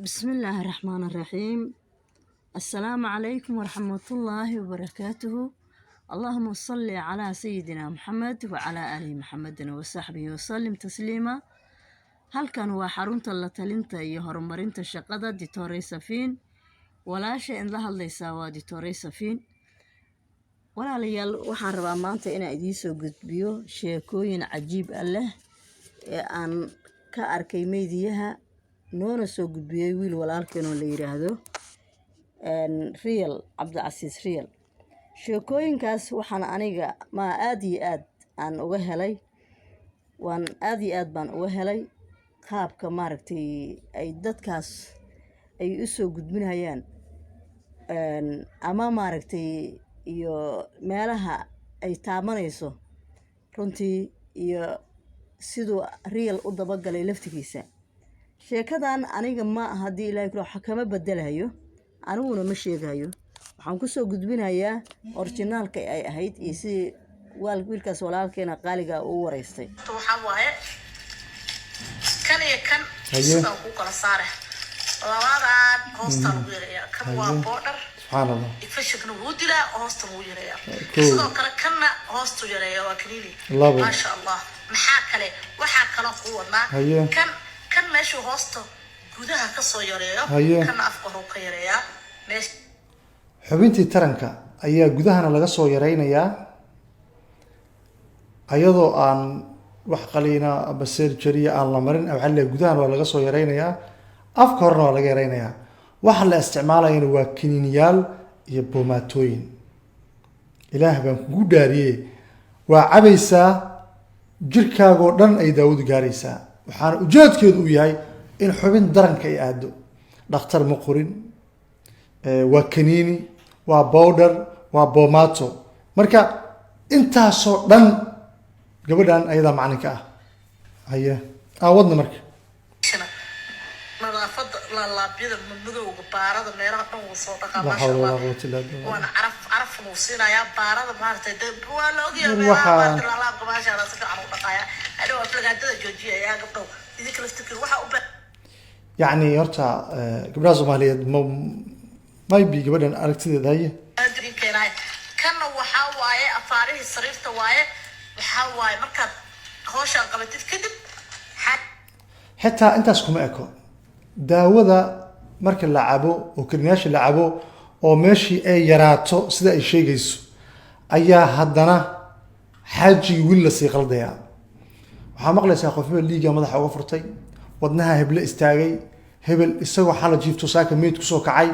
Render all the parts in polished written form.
بسم الله الرحمن الرحيم. السلام عليكم ورحمة الله وبركاته. اللهم صل على سيدنا محمد وعلى آله محمد وصحبه وسلم تسليما. halkan waa xarunta la talinta iyo horumarinta shaqada Dictorey Safiin. walaasha in la hadlaysaa waa Dictorey Safiin. walaalayaal waxaan rabaa maanta inaan idiin soo gudbiyo sheekooyin cajiib ah leh ee aan ka arkay meediyaha noona soo gudbiyay wiil walaalkeen oo la yiraahdo Real Cabdicasiis Real. sheekooyinkaas waxaan aniga ma aad iyo aad aan uga helay baan uga helay qaabka maaragtay ay dadkaas ay u soo gudbinayaan ama maaragtay iyo meelaha ay taabanayso runtii iyo sidoo Real u dabagalay laftigiisa. sheekadan aniga ma hadii Ilaahay ku xakama bedelayo aniguna ma sheegayo, waxaan ku soo gudbinayaa originalka ay ahayd iyo si wiilkaas walaalkeena qaaliga uu wareystay. waxa waaye kan iyo kan sida ku kala saaray labadan hoosta lagu yareeyaa kan waa border subhanallah ifashigna wuu dilaa hoosta wuu yareeyaa sidoo kale kanna hoosta yareeyaa waa kaliili ma sha Allah. maxaa kale waxa kala quwadna kan meesha hoosta gudaha ka soo yareeyo kan afka hoo ka yareeyaa meesha xubintii taranka ayaa gudahana laga soo yareynayaa ayadoo aan wax qaliina ama surgery aan la marin waxa la gudahana laga soo yareynayaa afka horna waa laga yareynayaa waxa la isticmaalayna waa kiniiniyaal iyo boomatooyin. ilaah baan kugu dhaariyay waa cabaysaa jirkaaga oo dhan ay daawadu gaaraysaa waxaan ujeedkeedu u yahay in xubin daranka ay aado dhakhtar ma qorin waa kaniini waa powder waa bomato marka intaasoo dhan gabadhan ayada macninka ah haye wadna marka nadaafada laabiyada madowga baarada meelaha dhan uu soo dhaqaa ma sha Allah waana caraf uu siinayaa baarada maartay waa la ogyahay meelaha laabka ma sha Allah si fiican u dhaqaaya adoo aflagaadada joojiya gabdhow idin kala fikir waxa u يعني horta gabdhaha Soomaaliyeed maybe gabadhan aragtideeda haye kana waxa waaye afaarihi sariirta waaye waxa waaye marka hawshan qabatid kadib xitaa intaas kuma eko daawada marka la cabo oo kiniyaasha la cabo oo meeshii ay yaraato sida ay sheegayso ayaa haddana xaaji wiil la sii qaldaya waxaa maqlaysaa qof liiga madaxa uga furtay wadnaha hebla istaagay hebel isagoo xala jiifto saaka meed ku soo kacay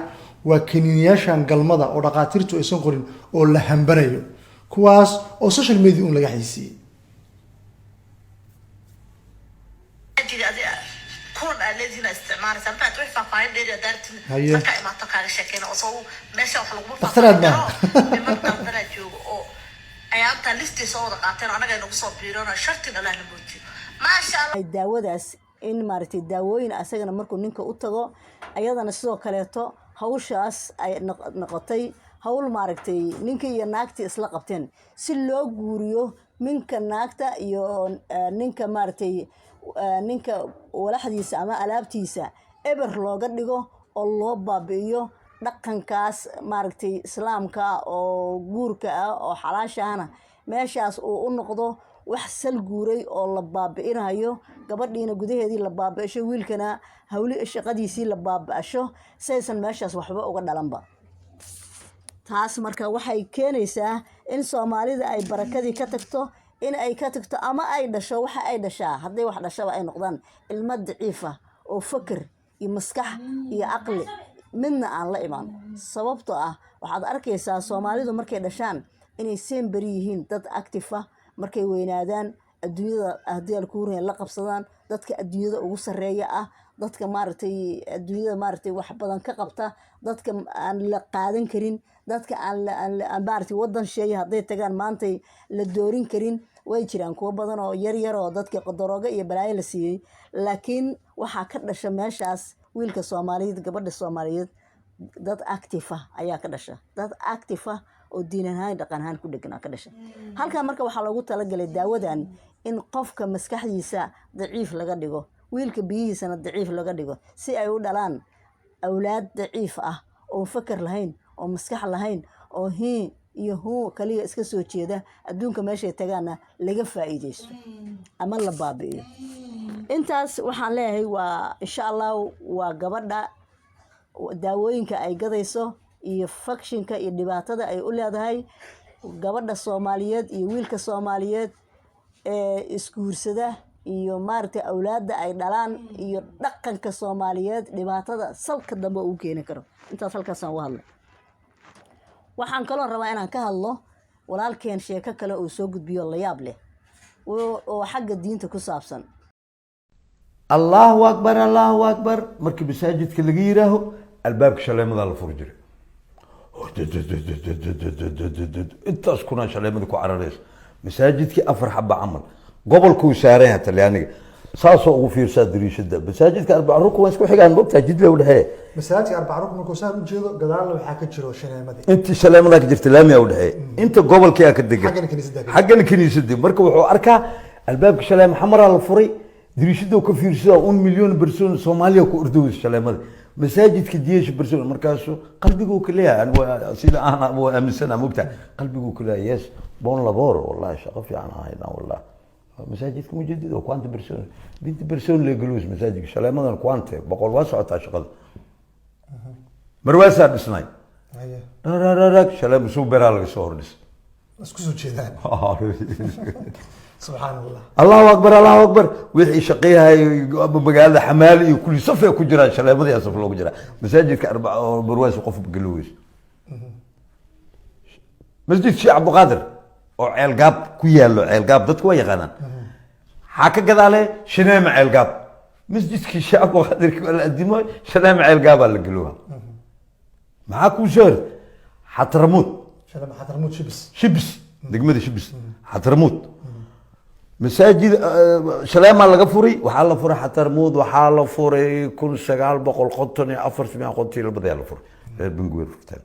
waa kiniiniyaashan galmada oo dhaqaatiirtu aysan qorin oo la hambanayo kuwaas oo social media un laga xaysiiyay كون الذين استعمار سبعة وحفة فاين دير دارت فكا ما تقال شكينا وصو ماشي وحلو اخترت ما بمقدر درجو او ايام تلستي صور قاتل انا جاي نقص بيرونا شرط الله نبوتي ما شاء الله daawadaas in maartay daawooyin asagana markuu ninka u tago ayadana sidoo kaleeto hawshaas ay noqotay hawl maartay ninka iyo naagta isla qabteen si loo guuriyo minka naagta iyo ninka maartay ninka walaxdiisa ama alaabtiisa eber looga dhigo oo loo baabi'iyo dhaqankaas maartay islaamka oo guurka ah oo xalaashana meeshaas uu u noqdo wax sal guuray oo la baabi'inayo gabadhiina gudaheedii la baabi'asho wiilkana hawli shaqadiisii la baabi'asho saysan meeshaas waxba uga dhalanba. taas marka waxay keenaysaa in Soomaalida ay barakadii ka tagto in ay ka tagto ama ay dhasho waxa ay dhashaa haday wax dhashaba ay noqdaan ilmo daciif ah oo fakir iyo maskax iyo aqli midna aan la iman. sababtoo ah waxaad arkaysaa Soomaalidu markay dhashaan inay seen bari yihiin dad active ah markay weynaadaan adduunyada hadii ay ku reen la qabsadaan dadka adduunyada ugu sareeya ah dadka maartay adduunyada maartay wax badan ka qabta dadka aan la qaadan karin dadka aan maartay wadan sheeyay haday tagaan maantay la doorin karin way jiraan kuwa badan oo yar oo dadka qadarooga iyo balaayo la siiyay laakiin waxa ka dhasha meeshaas wiilka Soomaaliyeed gabadha Soomaaliyeed dad active ah ayaa ka dhasha dad active ah oo diin ahaan dhaqan ahaan ku dhagan ka dhasha halka marka waxa lagu talagalay daawadan in qofka maskaxdiisa daciif laga dhigo wiilka biyihiisana daciif laga dhigo si ay u dhalaan awlaad daciif ah oo fakar lahayn oo maskax lahayn oo hii iyo huu kaliya iska soo jeeda adduunka meeshay tagaana laga faa'iideysto ama la baabi'iyo intaas waxaan leeyahay waa insha Allah waa gabadha daawooyinka ay gadayso iyo fakshinka iyo dhibaatada ay u leedahay gabadha Soomaaliyeed iyo wiilka Soomaaliyeed ee iskuursada iyo maartay awlaadda ay dhalaan iyo dhaqanka Soomaaliyeed dhibaatada salka dambe uu keenin karo intaas halkaas aan u hadlay waxaan kaloo rabaa inaan ka hadlo walaalkeen sheeko kale oo soo gudbiyo la yaab leh oo xagga diinta ku saabsan Allahu akbar markii masaajidka laga yiraaho albaabka shaleemada la furo jiray intaas kuna shaleemada ku carareys masaajidkii afar xaba amal gobolku saareen Talyaaniga saasoo ugu fiirsaa dariishada masaajidka arbac rukun waa isku xigaan bogta jid loo dhahay masaajidka arbac rukun markuu saan u jeedo gadaal waxa ka jiro shaleemada inta shaleemada ka jirta laamiya u dhahay inta gobolkii ka degan xaggana kaniisada marka wuxuu arkaa albaabka shaleem xamara la furay dariishada ka fiirsaa 1 milyan person Soomaaliya ku urduus shaleemada masaajidka diyeesh person markaasoo qalbigu ka leeyahay sida aan aaminsanaa mugta qalbigu ka leeyahay yes bon labor wallahi shaqo fiican ahayna wallahi مساجد مجدد وكوانت برسون بنت برسون لجلوس مساجد شلاه ما كوانت بقول واسع تشغل مرواسة بسناي را شلاه مسوبر على الصورس اسكسو جيدان سبحان الله الله اكبر وحي شقيها بقاله حمالي وكل صف كجرا شلاه ما يصف لو كجرا مساجد كاربع برواس وقف بجلوس مسجد شيخ عبد القادر oo ceel gaab ku yaalo ceel gaab dadku way yaqaanaan ha ka gadaale shineema ceel gaab masjidkii shacabku qadarkii wala adimo shineema ceel gaab la galowa maxaa ku soo xatramud shibs degmada shibs xatramud masaajid shineema laga furay waxa la furay xatramud waxa la furay 1954 qontii la baday la furay reer banguur furtaan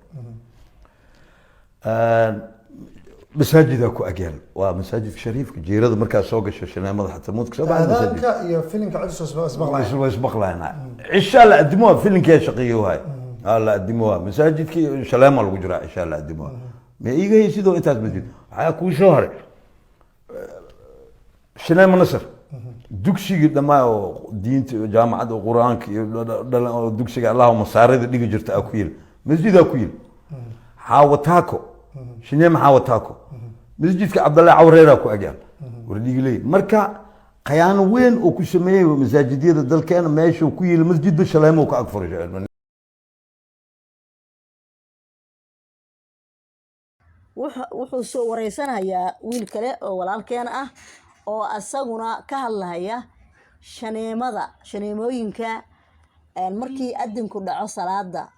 مساجد اكو اجل ومساجد شريف جيرده مركز سوق الشنامه حتى موت كسب بعد مساجد هذاك يا فيلم كعدس اسبق لنا عشاء لا قدموها فيلم كي شقيه هاي لا قدموها مساجد كي شلامه الوجراء عشاء لا قدموها ما يجي يسيدوا انت مسجد حياكو شهر شنامه نصر دكسي دما دين جامعه القران دكسي اللهم صارد دغ جرت اكويل مسجد اكويل حاوتاكو شنو محاوتاكو مسجدك عبد الله عوريرا كو اجال ورديغلي marka qayaan weyn oo ku sameeyay masaajidada dalkeena meesha ku yeel masjid shaleemo ka agfuray wuxuu soo wareysanayaa wiil kale oo walaalkeen ah oo asaguna ka hadlaya shaneemooyinka markii adinku dhaco salaada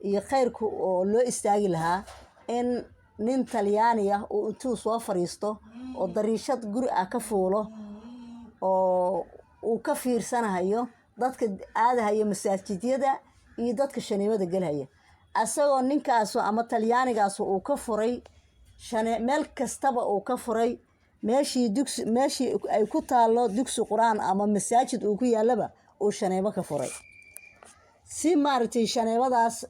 iyo khayrku oo loo istaagi lahaa in nin Talyaani ah oo intuu soo fariisto oo dariishad guri ah ka fuulo oo uu ka fiirsanayo dadka aadahayo masaajidada iyo dadka shaneemada galaya asagoo ninkaas ama Talyaanigaas uu ka furay meel kastaba uu ka furay meeshii ay ku taalo dugsi quraan ama masaajid uu ku yaalaba uu shaneemo ka furay si maartay shaneemadaas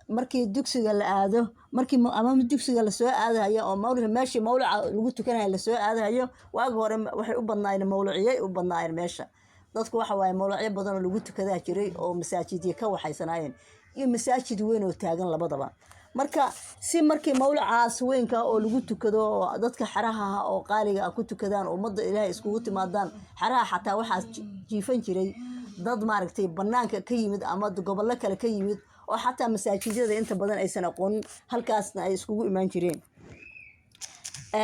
markii dugsiga la aado markii ama dugsiga la soo aadayo oo meeshii mawlaca lagu tukanayo la soo aadayo waag hore waxay u badnaayeen mawluuciyay u badnaayeen meesha dadku waxa waay mawluucyo badan oo lagu tukadaa jiray oo masaajidyo ka waxaysanaayeen iyo masaajid weyn oo taagan labadaba marka si markii mawlacaas weynka oo lagu tukado dadka xaraha oo qaaliga ku tukadaan ummadda Ilaahay iskugu timaadaan xaraha xataa waxa jiifan jiray dad maaragtay banaanka ka yimid ama gobollo kale ka yimid oo xataa masaajidada inta badan aysan aqoon halkaasna ay iskugu imaan jireen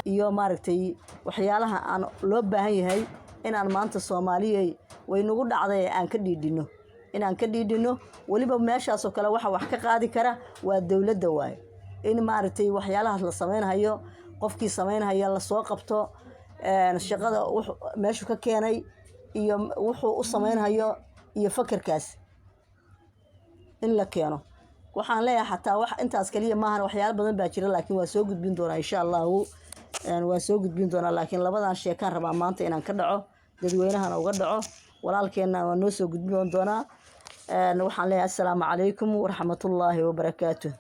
iyo maaragtay waxyaalaha aan loo baahan yahay inaan maanta Soomaaliyeey way nagu dhacday aan ka dhiidhino inaan ka dhiidhino waliba meeshaas oo kale waxa wax ka qaadi kara waa dawladda waay in maaragtay waxyaalahaas la sameeynayo qofkii sameeynayo la soo qabto shaqada meeshu ka keenay iyo wuxuu u sameeynayo iyo fakarkaas in la keeno waxaan leeyahay xataa wax intaas kaliya maahan waxyaalo badan baa jira laakiin waa soo gudbin doonaa insha Allah waa soo gudbin doonaa laakiin labadan sheekan rabaa maanta inaan ka dhaco dadweynahana uga dhaco walaalkeena waa noo soo gudbin doonaa waxaan leeyahay assalaamu calaykum waraxmatullaahi wabarakaatuh